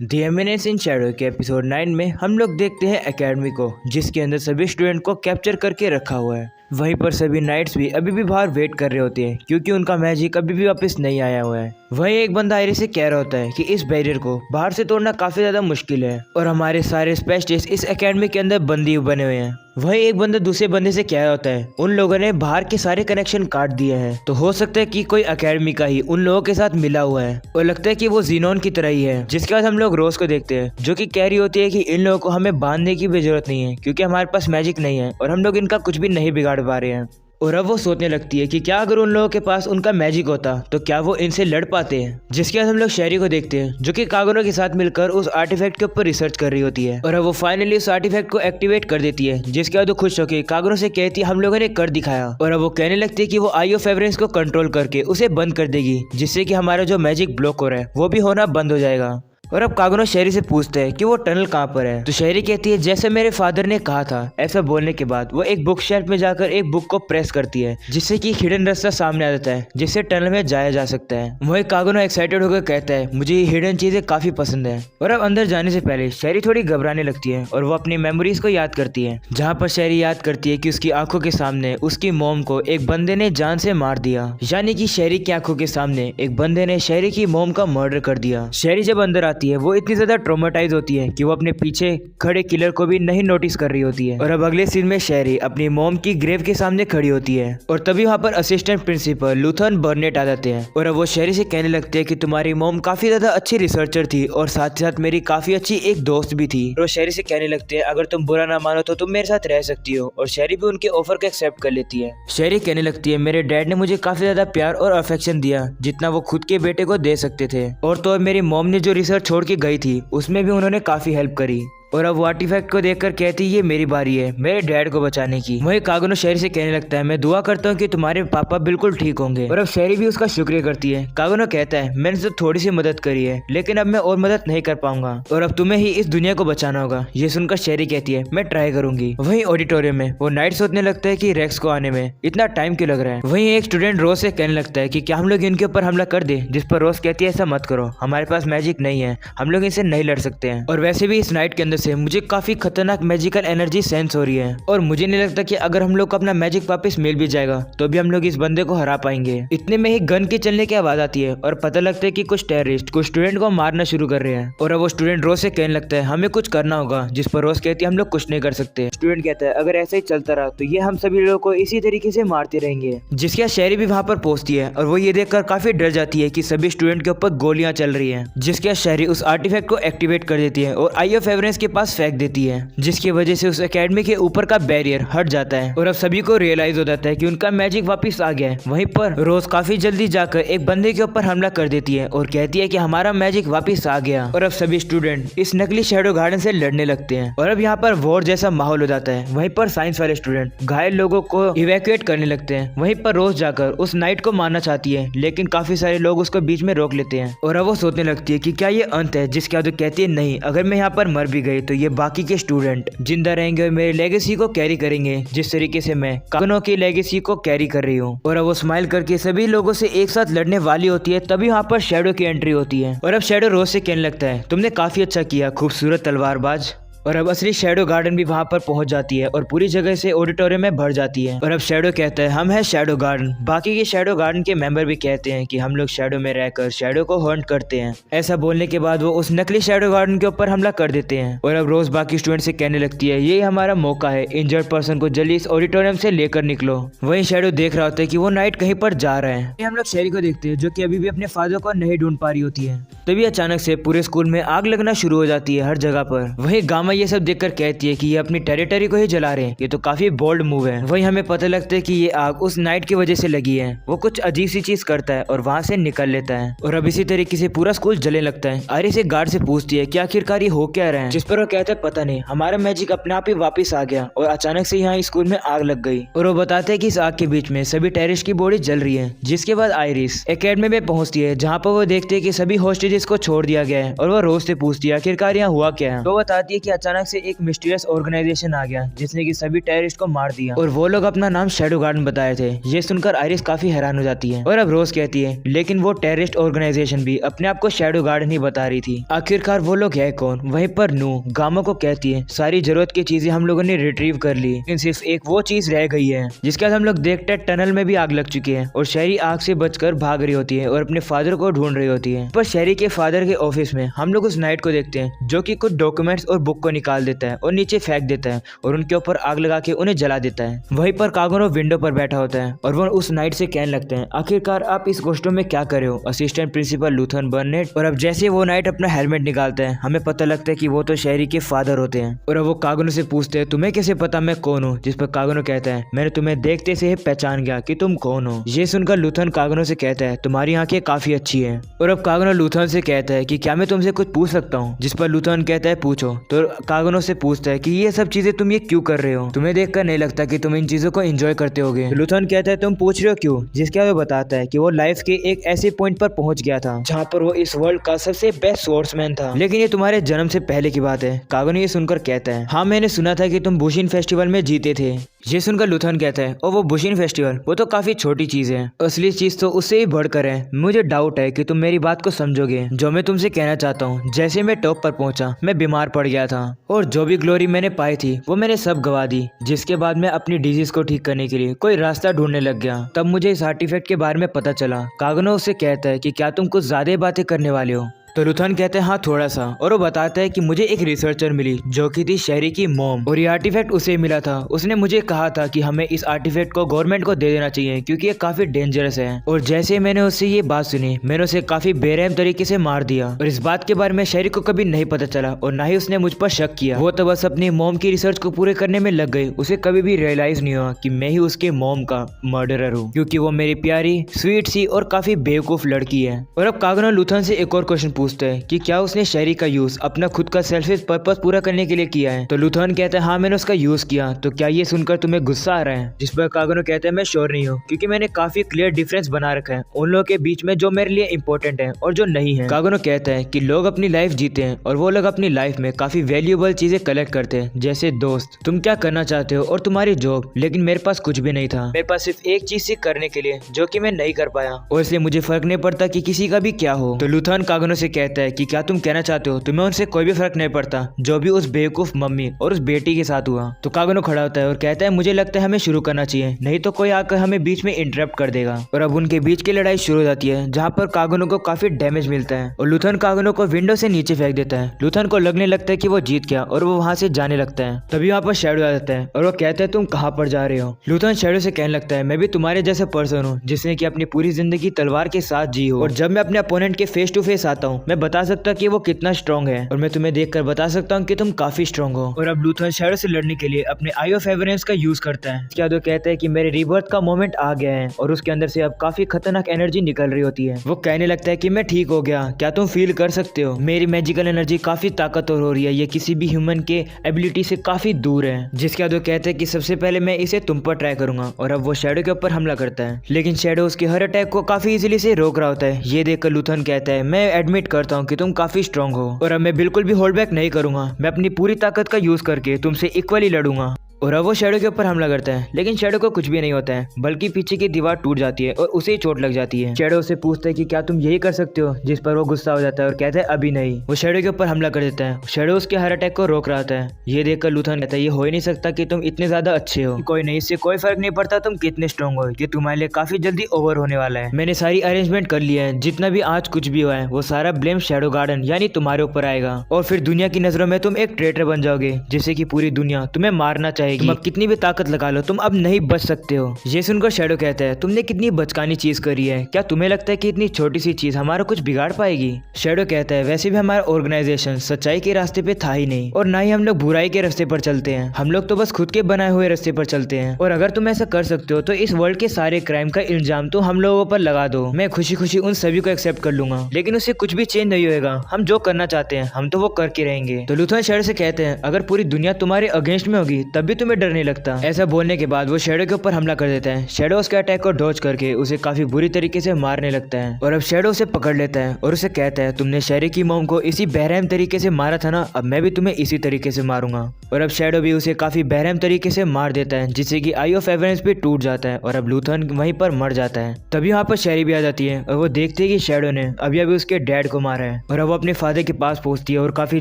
The eminence in Shadow के episode 9 में हम लोग देखते हैं एकेडमी को, जिसके अंदर सभी स्टूडेंट को कैप्चर करके रखा हुआ है। वहीं पर सभी नाइट्स भी अभी भी बाहर वेट कर रहे होते हैं, क्योंकि उनका मैजिक अभी भी वापस नहीं आया हुआ है। वहीं एक बंदा आयरिस से कह रहा होता है कि इस बैरियर को बाहर से तोड़ना काफी ज्यादा मुश्किल है और हमारे सारे स्पेशलिस्ट इस एकेडमी के अंदर बंदी बने हुए हैं। वहीं एक बंदा दूसरे बंदे से कह रहा होता है उन लोगों ने बाहर के सारे कनेक्शन काट दिए हैं, तो हो सकता है कि कोई एकेडमी का ही उन लोगों के साथ मिला हुआ है और लगता है कि वो जीनोन की तरह ही है। जिसके बाद हम लोग रोज को देखते हैं, जो कि कह रही होती है कि इन लोगों को हमें बांधने की भी जरूरत नहीं है, क्योंकि हमारे पास मैजिक नहीं है और हम लोग इनका कुछ भी नहीं बिगाड़ पा रहे हैं। और अब वो सोचने लगती है कि क्या अगर उन लोगों के पास उनका मैजिक होता तो क्या वो इनसे लड़ पाते हैं। जिसके बाद हम लोग शहरी को देखते हैं, जो कि कागुनो के साथ मिलकर उस आर्टिफैक्ट के ऊपर रिसर्च कर रही होती है और अब वो फाइनली उस आर्टिफैक्ट को एक्टिवेट कर देती है। जिसके बाद वो खुश होकर कागुनो से कहती है हम लोगों ने कर दिखाया, और अब वो कहने लगती है कि वो आई ऑफ एवरेंस को कंट्रोल करके उसे बंद कर देगी, जिससे कि हमारा जो मैजिक ब्लॉक हो रहा है वो भी होना बंद हो जाएगा। और अब कागुनो शहरी से पूछते हैं कि वो टनल कहाँ पर है, तो शहरी कहती है जैसे मेरे फादर ने कहा था। ऐसा बोलने के बाद वो एक बुक शेल्फ में जाकर एक बुक को प्रेस करती है, जिससे कि हिडन रास्ता सामने आ जाता है, जिससे टनल में जाया जा सकता है। वही कागुनो एक्साइटेड होकर कहता है मुझे ये हिडन चीजें काफी पसंद है। और अब अंदर जाने से पहले शहरी थोड़ी घबराने लगती है और वो अपनी मेमोरीज को याद करती है, जहाँ पर शहरी याद करती है कि उसकी आंखों के सामने उसकी मोम को एक बंदे ने जान से मार दिया। यानी कि शहरी की आंखों के सामने एक बंदे ने शहरी की मोम का मर्डर कर दिया। शहरी जब अंदर आती है वो इतनी ज्यादा ट्रॉमेटाइज होती है कि वो अपने पीछे खड़े किलर को भी नहीं नोटिस कर रही होती है। और अब अगले सीन में शहरी अपनी मोम की ग्रेव के सामने खड़ी होती है और तभी वहाँ पर असिस्टेंट प्रिंसिपल लूथर्न बर्नेट आ जाते हैं और अब वो शहरी से कहने लगते हैं कि तुम्हारी मोम काफी ज्यादा अच्छी रिसर्चर थी और साथ ही साथ मेरी काफी अच्छी एक दोस्त भी थी। और वो शहरी से कहने लगते हैं अगर तुम बुरा ना मानो तो तुम मेरे साथ रह सकती हो, और शहरी भी उनके ऑफर को एक्सेप्ट कर लेती है। शहरी कहने लगती है मेरे डैड ने मुझे काफी ज्यादा प्यार और अफेक्शन दिया जितना वो खुद के बेटे को दे सकते थे, और तो मेरी मोम ने जो रिसर्च छोड़ के गई थी उसमें भी उन्होंने काफी हेल्प करी। और अब वो आर्टिफैक्ट को देखकर कहती ये मेरी बारी है मेरे डैड को बचाने की। वही कागुनो शहरी से कहने लगता है मैं दुआ करता हूँ कि तुम्हारे पापा बिल्कुल ठीक होंगे, और अब शहरी भी उसका शुक्रिया करती है। कागुनो कहता है मैंने तो थोड़ी सी मदद करी है, लेकिन अब मैं और मदद नहीं कर पाऊंगा और अब तुम्हें ही इस दुनिया को बचाना होगा। ये सुनकर शहरी कहती है मैं ट्राई करूंगी। वही ऑडिटोरियम में वो नाइट सोचने लगता है कि रेक्स को आने में इतना टाइम क्यों लग रहा है। वही एक स्टूडेंट रोज से कहने लगता है कि क्या हम लोग इनके ऊपर हमला कर दे, जिस पर रोज कहती है ऐसा मत करो, हमारे पास मैजिक नहीं है, हम लोग इनसे नहीं लड़ सकते हैं, और वैसे भी इस नाइट के अंदर से मुझे काफी खतरनाक मैजिकल एनर्जी सेंस हो रही है और मुझे नहीं लगता कि अगर हम लोग को अपना मैजिक वापस मिल भी जाएगा तो भी हम लोग इस बंदे को हरा पाएंगे। इतने में ही गन के चलने की आवाज आती है और पता लगता है कि कुछ टेररिस्ट कुछ स्टूडेंट को मारना शुरू कर रहे हैं। और अब वो स्टूडेंट रोज से कहने लगता है हमें कुछ करना होगा, जिस पर रोज कहती है हम लोग कुछ नहीं कर सकते। स्टूडेंट कहता है अगर ऐसा ही चलता रहा तो ये हम सभी लोगों को इसी तरीके से मारते रहेंगे। जिसके बाद शहरी भी वहाँ पर पहुंचती है और वो ये देखकर काफी डर जाती है कि सभी स्टूडेंट के ऊपर गोलियां चल रही है। जिसके बाद शहरी उस आर्टिफैक्ट को एक्टिवेट कर देती है और आई ऑफ एवरेंस के पास फेंक देती है, जिसकी वजह से उस एकेडमी के ऊपर का बैरियर हट जाता है और अब सभी को रियलाइज हो जाता है कि उनका मैजिक वापस आ गया है। वहीं पर रोज काफी जल्दी जाकर एक बंदे के ऊपर हमला कर देती है और कहती है कि हमारा मैजिक वापस आ गया। और अब सभी स्टूडेंट इस नकली शैडो गार्डन से लड़ने लगते हैं और अब यहाँ पर वॉर जैसा माहौल हो जाता है। वहीं पर साइंस वाले स्टूडेंट घायल लोगों को इवैक्यूएट करने लगते हैं। वहीं पर रोज जाकर उस नाइट को मारना चाहती है, लेकिन काफी सारे लोग उसको बीच में रोक लेते हैं और अब वो सोचने लगती है कि क्या ये अंत है। जिसके बाद वो कहती है नहीं, अगर मैं यहाँ पर मर भी गई तो ये बाकी के स्टूडेंट जिंदा रहेंगे और मेरे लेगेसी को कैरी करेंगे, जिस तरीके से मैं कागुनो की लेगेसी को कैरी कर रही हूँ। और अब वो स्माइल करके सभी लोगों से एक साथ लड़ने वाली होती है, तभी वहाँ पर शैडो की एंट्री होती है और अब शैडो रोज से कहने लगता है तुमने काफी अच्छा किया, खूबसूरत तलवारबाज। और अब असली शैडो गार्डन भी वहाँ पर पहुंच जाती है और पूरी जगह से ऑडिटोरियम में भर जाती है। और अब शैडो कहता है हम है शैडो गार्डन। बाकी के शैडो गार्डन के मेंबर भी कहते हैं कि हम लोग शैडो में रहकर शैडो को हंट करते हैं। ऐसा बोलने के बाद वो उस नकली शैडो गार्डन के ऊपर हमला कर देते हैं और अब रोज बाकी स्टूडेंट से कहने लगती है ये हमारा मौका है, इंजर्ड पर्सन को जल्दी इस ऑडिटोरियम से लेकर निकलो। वही शैडो देख रहा होता है कि वो नाइट कहीं पर जा रहे हैं। हम लोग शहरी को देखते हैं जो कि अभी भी अपने फादर को नहीं ढूंढ पा रही होती है। तभी अचानक से पूरे स्कूल में आग लगना शुरू हो जाती है हर जगह पर। वही गामा ये सब देखकर कहती है कि ये अपनी टेरिटरी को ही जला रहे हैं, ये तो काफी बोल्ड मूव है। वही हमें पता लगता है कि ये आग उस नाइट की वजह से लगी है। वो कुछ अजीब सी चीज करता है और वहाँ से निकल लेता है और अब इसी तरीके से पूरा स्कूल जलने लगता है। आयरिस एक गार्ड से पूछती है कि आखिरकार ये हो क्या रहा है, जिस पर वो कहता है पता नहीं, हमारा मैजिक अपने आप ही वापस आ गया और अचानक से यहाँ स्कूल में आग लग गई। और वो बताते हैं कि इस आग के बीच में सभी टेररिस्ट की बॉडी जल रही है। जिसके बाद आयरिस एकेडमी में पहुंचती है, जहाँ पर वो देखते है कि सभी हॉस्टेजेस को छोड़ दिया गया है और वो रोज से पूछती है आखिरकार यहाँ हुआ क्या है। तो बताती है कि अचानक से एक मिस्टीरियस ऑर्गेनाइजेशन आ गया जिसने कि सभी टेररिस्ट को मार दिया और वो लोग अपना नाम शैडो गार्डन बताए थे। ये सुनकर आयरिस काफी हैरान हो जाती है और अब रोज कहती है लेकिन वो टेररिस्ट ऑर्गेनाइजेशन भी अपने आप को शैडो गार्डन ही बता रही थी। आखिरकार वो लोग है कौन? वहीं पर नू गामो को कहती है सारी जरूरत की चीजें हम लोगों ने रिट्रीव कर ली, लेकिन सिर्फ एक वो चीज रह गई है। जिसके बाद हम लोग देखते हैं टनल में भी आग लग चुकी है और शहरी आग से बचकर भाग रही होती है और अपने फादर को ढूंढ रही होती है। पर शहरी के फादर के ऑफिस में हम लोग उस नाइट को देखते हैं जो कि कुछ डॉक्यूमेंट्स और बुक को निकाल देता है और नीचे फेंक देता है और उनके ऊपर आग लगा के उन्हें जला देता है। वहीं पर कागुनो विंडो पर बैठा होता है और वो उस नाइट से कहने लगते हैं आखिरकार आप इस गोष्टों में क्या कर रहे हो असिस्टेंट प्रिंसिपल लूथन बर्नेट। और अब जैसे वो नाइट अपना हेलमेट निकालता है हमें पता लगता है कि वो तो शहरी के फादर होते हैं। और अब वो कागुनो से पूछते हैं तुम्हें कैसे पता मैं कौन हूँ? जिस पर कागुनो कहता है मैंने तुम्हें देखते से ही पहचान गया कि तुम कौन हो। ये सुनकर लूथन कागुनो से कहता है तुम्हारी आंखें काफी अच्छी है। और अब कागुनो लूथन से कहता है कि क्या मैं तुमसे कुछ पूछ सकता हूँ? जिस पर लूथन कहता है पूछो। तो कागुनो से पूछता है कि ये सब चीजें तुम ये क्यों कर रहे हो? तुम्हें देखकर नहीं लगता कि तुम इन चीजों को एंजॉय करते होगे? तो लूथन कहता है तुम पूछ रहे हो क्यों? जिसके बाद वो बताता है कि वो लाइफ के एक ऐसे पॉइंट पर पहुंच गया था जहाँ पर वो इस वर्ल्ड का सबसे बेस्ट स्वॉर्ड्समैन था, लेकिन ये तुम्हारे जन्म से पहले की बात है। कागुनो ये सुनकर कहता है हाँ मैंने सुना था कि तुम बुशिन फेस्टिवल में जीते थे। ये सुनकर लूथन कहता है और वो बुशिन फेस्टिवल वो तो काफी छोटी चीज है, असली चीज तो उससे भी बढ़कर है। मुझे डाउट है कि तुम मेरी बात को समझोगे। जो मैं तुमसे कहना चाहता हूँ जैसे मैं टॉप पर पहुंचा मैं बीमार पड़ गया था और जो भी ग्लोरी मैंने पाई थी वो मैंने सब गवा दी। जिसके बाद मैं अपनी डिजीज को ठीक करने के लिए कोई रास्ता ढूंढने लग गया। तब मुझे इस आर्टिफैक्ट के बारे में पता चला। कागुनो उससे कहता है कि क्या तुम कुछ ज्यादा बातें करने वाले हो? तो लूथन कहते हैं हाँ थोड़ा सा। और वो बताता है कि मुझे एक रिसर्चर मिली जो कि थी शहरी की मॉम और ये आर्टिफैक्ट उसे मिला था। उसने मुझे कहा था कि हमें इस आर्टिफैक्ट को गवर्नमेंट को दे देना चाहिए क्योंकि ये काफी डेंजरस है। और जैसे मैंने उससे ये बात सुनी मैंने उसे काफी बेरहम तरीके से मार दिया और इस बात के बारे में शहरी को कभी नहीं पता चला और ना ही उसने मुझ पर शक किया। वो तो बस अपनी मॉम की रिसर्च को पूरे करने में लग गई। उसे कभी भी रियलाइज नहीं हुआ कि मैं ही उसके मॉम का मर्डरर हूँ क्योंकि वो मेरी प्यारी स्वीट सी और काफी बेवकूफ लड़की है। और अब कागुनो लूथन से एक और क्वेश्चन पूछते हैं कि क्या उसने शहरी का यूज अपना खुद का सेल्फिश पर्पस पूरा करने के लिए किया है? तो लूथन कहता है हाँ मैंने उसका यूज किया। तो क्या ये सुनकर तुम्हें गुस्सा आ रहा है? जिस पर कागुनो कहता है मैं श्योर नहीं हूँ क्योंकि मैंने काफी क्लियर डिफरेंस बना रखा है उन लोगों के बीच में जो मेरे लिए इंपॉर्टेंट है और जो नहीं है। कागुनो कहता है कि लोग अपनी लाइफ जीते हैं और वो लोग अपनी लाइफ में काफी वैल्यूएबल चीजें कलेक्ट करते हैं जैसे दोस्त, तुम क्या करना चाहते हो और तुम्हारी जॉब। लेकिन मेरे पास कुछ भी नहीं था। मेरे पास सिर्फ एक चीज सी करने के लिए जो कि मैं नहीं कर पाया और इसलिए मुझे फर्क नहीं पड़ता कि किसी का भी क्या हो। तो लूथन कागुनो से कहता है कि क्या तुम कहना चाहते हो तुम्हें उनसे कोई भी फर्क नहीं पड़ता जो भी उस बेवकूफ मम्मी और उस बेटी के साथ हुआ? तो कागुनो खड़ा होता है और कहता है मुझे लगता है हमें शुरू करना चाहिए नहीं तो कोई आकर हमें बीच में इंटरप्ट कर देगा। और अब उनके बीच की लड़ाई शुरू हो जाती है जहाँ पर कागुनो को काफी डैमेज मिलता है और लूथन कागुनो को विंडो से नीचे फेंक देता है। लूथन को लगने लगता है कि वो जीत गया और वो वहाँ से जाने लगता है। तभी वहाँ पर शैडो आ जाता है और वो कहता है तुम कहाँ पर जा रहे हो? लूथन शैडो से कहने लगता है मैं भी तुम्हारे जैसे पर्सन हूँ जिसने की अपनी पूरी जिंदगी तलवार के साथ जी हो और जब मैं अपने अपोनेंट के फेस टू फेस आता हूँ मैं बता सकता कि वो कितना स्ट्रॉन्ग है और मैं तुम्हें देखकर बता सकता हूँ कि तुम काफी स्ट्रॉन्ग हो। और अब लूथन शैडो से लड़ने के लिए अपने आई ऑफ एवरेंस का यूज करता है। क्या तो कहता है कि मेरे रिबर्थ का मोमेंट आ गया है और उसके अंदर से अब काफी खतरनाक एनर्जी निकल रही होती है। वो कहने लगता है कि मैं ठीक हो गया, क्या तुम फील कर सकते हो? मेरी मैजिकल एनर्जी काफी ताकतवर हो रही है, ये किसी भी ह्यूमन के एबिलिटी से काफी दूर है। जिसके बाद वो कहते हैं कि सबसे पहले मैं इसे तुम पर ट्राई करूंगा। और अब वो शैडो के ऊपर हमला करता है लेकिन शैडो उसके हर अटैक को काफी इजीली से रोक रहा होता है। ये देखकर लूथन कहता है मैं एडमिट करता हूँ कि तुम काफी स्ट्रॉन्ग हो और अब मैं बिल्कुल भी होल्ड बैक नहीं करूंगा। मैं अपनी पूरी ताकत का यूज करके तुमसे इक्वली लड़ूंगा। और अब वो शैडो के ऊपर हमला करता है लेकिन शैडो को कुछ भी नहीं होता है बल्कि पीछे की दीवार टूट जाती है और उसे ही चोट लग जाती है। शैडो उसे पूछता है कि क्या तुम यही कर सकते हो? जिस पर वो गुस्सा हो जाता है और कहता है अभी नहीं। वो शैडो के ऊपर हमला कर देता है। शैडो उसके हर अटैक को रोक रहा होता है। ये देखकर लूथन कहता है ये हो ही नहीं सकता कि तुम इतने ज्यादा अच्छे हो। कोई नहीं, इससे कोई फर्क नहीं पड़ता तुम कितने स्ट्रॉन्ग हो, ये तुम्हारे लिए काफी जल्दी ओवर होने वाला है। मैंने सारी अरेंजमेंट कर लिया है, जितना भी आज कुछ भी हुआ है वो सारा ब्लेम शैडो गार्डन यानी तुम्हारे ऊपर आएगा और फिर दुनिया की नजरों में तुम एक ट्रेटर बन जाओगे जिससे कि पूरी दुनिया तुम्हें मारना चाहेगी। अब कितनी भी ताकत लगा लो तुम अब नहीं बच सकते हो। ये सुनकर शैडो कहता है तुमने कितनी बचकानी चीज करी है, क्या तुम्हें लगता है कि इतनी छोटी सी चीज हमारा कुछ बिगाड़ पाएगी? शैडो कहता है वैसे भी हमारा ऑर्गेनाइजेशन सच्चाई के रास्ते पे था ही नहीं और ना ही हम लोग बुराई के रास्ते पर चलते हैं। हम लोग तो बस खुद के बनाए हुए रास्ते पर चलते हैं और अगर तुम ऐसा कर सकते हो तो इस वर्ल्ड के सारे क्राइम का इल्जाम तो हम लोगों पर लगा दो। मैं खुशी खुशी उन सभी को एक्सेप्ट कर लूंगा लेकिन उससे कुछ भी चेंज नहीं होएगा। हम जो करना चाहते हैं हम तो वो करके रहेंगे। तो लूथन शैडो से कहते हैं अगर पूरी दुनिया तुम्हारे अगेंस्ट में होगी तब भी तुम्हें डर नहीं लगता। ऐसा बोलने के बाद वो शैडो के ऊपर हमला कर देता है। शैडो उसके अटैक को डॉज करके उसे काफी बुरी तरीके से मारने लगता है और अब शैडो उसे पकड़ लेता है और उसे कहता है तुमने शेरी की मॉम को इसी बेरहम तरीके से मारा था ना, अब मैं भी तुम्हें इसी तरीके से मारूंगा। और अब शैडो भी उसे काफी बेरहम तरीके से मार देता है जिससे कि आई ऑफ एवरेंस भी टूट जाता है और अब लूथन वहीं पर मर जाता है। तभी यहाँ पर शेरी भी आ जाती है और वो देखती है कि शैडो ने अभी अभी उसके डैड को मारा है और अब वो अपने फादर के पास पहुंचती है और काफी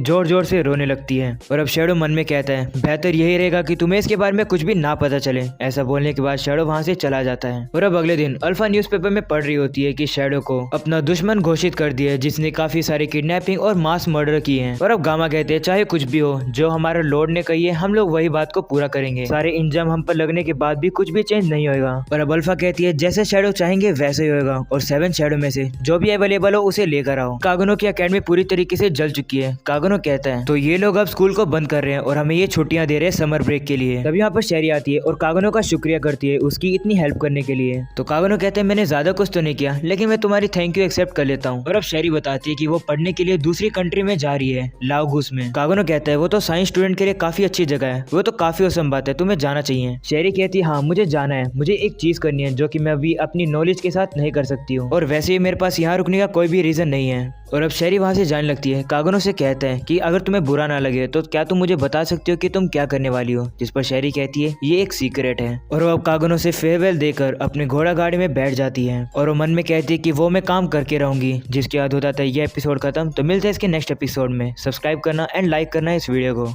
जोर जोर से रोने लगती है। और अब शैडो मन में कहता है बेहतर यही रहेगा कि तुम्हें इसके बारे में कुछ भी ना पता चले। ऐसा बोलने के बाद शैडो वहाँ से चला जाता है। और अब अगले दिन अल्फा न्यूज़पेपर में पढ़ रही होती है कि शैडो को अपना दुश्मन घोषित कर दिया है जिसने काफी सारे किडनैपिंग और मास मर्डर किए हैं। और अब गामा कहते हैं चाहे कुछ भी हो, जो हमारा लॉर्ड ने कही है हम लोग वही बात को पूरा करेंगे। सारे इंजाम हम पर लगने के बाद भी कुछ भी चेंज नहीं होगा। और अब अल्फा कहती है जैसे शैडो चाहेंगे वैसे ही होगा और 7 शैडो में से जो भी अवेलेबल हो उसे लेकर आओ। कागनो की अकेडमी पूरी तरीके से जल चुकी है। कागनो कहता है तो ये लोग अब स्कूल को बंद कर रहे हैं और हमें ये छुट्टियां दे रहे हैं समर ब्रेक के लिए। तभी यहाँ पर शेरी आती है और कागनो का शुक्रिया करती है उसकी इतनी हेल्प करने के लिए। तो कागनो कहते हैं मैंने ज्यादा कुछ तो नहीं किया लेकिन मैं तुम्हारी थैंक यू एक्सेप्ट कर लेता हूँ। और अब शेरी बताती है कि वो पढ़ने के लिए दूसरी कंट्री में जा रही है, लाओगुस में। कागनो कहता है वो तो साइंस स्टूडेंट के लिए काफी अच्छी जगह है, वो तो काफी औसम बात है, तुम्हें जाना चाहिए। शेरी कहती है हाँ मुझे जाना है, मुझे एक चीज करनी है जो कि मैं अभी अपनी नॉलेज के साथ नहीं कर सकती हूँ और वैसे ही मेरे पास यहाँ रुकने का कोई भी रीजन नहीं है। और अब शेरी वहाँ से जाने लगती है। कागनो से कहता है कि अगर तुम्हें बुरा ना लगे तो क्या तुम मुझे बता सकते हो कि तुम क्या करने वाली हो, जिस पर शेरी कहती है ये एक सीक्रेट है। और वो अब कागनो से फेयरवेल देकर अपने घोड़ा गाड़ी में बैठ जाती है और वो मन में कहती है कि वो मैं काम करके रहूंगी। जिसके बाद होता था ये एपिसोड खत्म। तो मिलते हैं इसके नेक्स्ट एपिसोड में। सब्सक्राइब करना एंड लाइक करना इस वीडियो को।